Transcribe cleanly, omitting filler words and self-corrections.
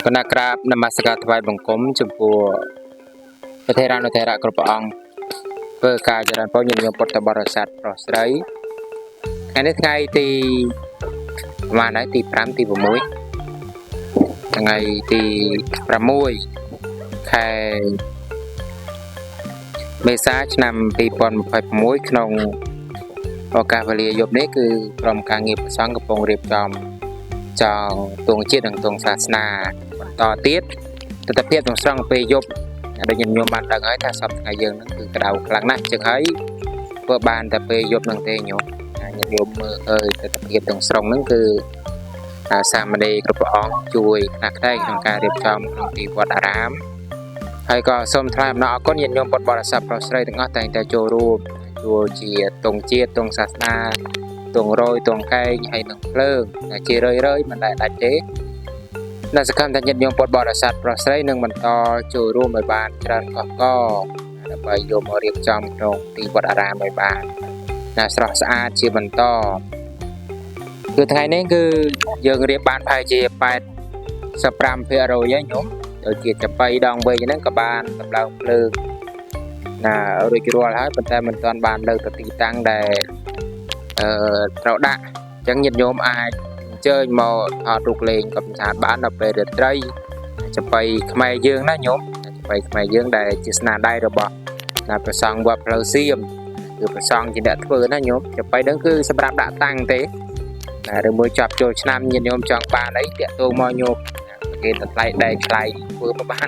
គណៈក្រាបនមស្ការថ្វាយបង្គំចំពោះព្រះថេរានុថេរៈគ្រប់ព្រះអង្គធ្វើការចរន្តពរញាតិញោមពុទ្ធបរិស័ទប្រុសស្រីថ្ងៃនេះថ្ងៃទីប្រហែលហើយទី5ទី6ថ្ងៃទី6ខែមេសាឆ្នាំ2026ក្នុងឱកាសវេលាយប់នេះគឺក្រុមការងារប្រសង់កំពុងរៀបចំចងទងជាតិនិងទងសាសនាបន្តទៀតទស្សនភាពក្នុងស្រង់ពេលយប់ដែលញាតិញោមបានដឹងហើយថាសប្តាហ៍ថ្ងៃយើងហ្នឹងគឺក្តៅខ្លាំងណាស់ចឹងហើយធ្វើបានតែពេលយប់ហ្នឹងទេញោមញាតិញោមមើលទស្សនភាពក្នុងស្រង់ហ្នឹងគឺសាមណេរគ្រប់ព្រះអង្គជួយខ្លះខ្តែក្នុងការរៀបចំក្នុងទីវត្តអារាមហើយក៏សូមថ្លែងអំណរអគុណញាតិញោមពុទ្ធបរិស័ទប្រុសស្រីទាំងអស់តែងតែចូលរួមជួយជាទងជាតិទងសាសនាទងរយទងកែងហើយនឹងភ្លើងជារឿយមិនដែលដាច់ទេនៅសកម្មថាញាតិញោមពុទ្ធបរិស័ទប្រុសស្រីនឹងបន្តចូលរួមឲ្យបានច្រើនកកដើម្បីយកមករៀបចំក្នុងទីវត្តអារាមឲ្យបានស្រស់ស្អាតជាបន្តគឺថ្ងៃនេះគឺយើងរៀបបានប្រហែលជា 85% ហើយញោមដូចជាចំបៃដងវែងហ្នឹងក៏បានតម្លើងភ្លើងរួចរាល់ហើយប៉ុន្តែមិនទាន់បានលើកទៅទីតាំងដែលត្រូវដាក់អញ្ចឹងញាតិញោមអាចអញ្ជើញមកថតរូបលេងកំសាន្តបានដល់ពេលរាត្រីចំបៃខ្មែរយើងណាញោមចំបៃខ្មែរយើងដែលជាស្នាដៃរបស់ព្រះសង្ឃវត្តផ្លូវសៀមគឺព្រះសង្ឃជាអ្នកធ្វើណាញោមចំបៃហ្នឹងគឺសម្រាប់ដាក់តាំងទេឬមួយចាប់ចូលឆ្នាំញាតិញោមចង់បានអីតាក់ទងមកញោមគេតម្លៃដែកថ្លៃធ្វើមកបាន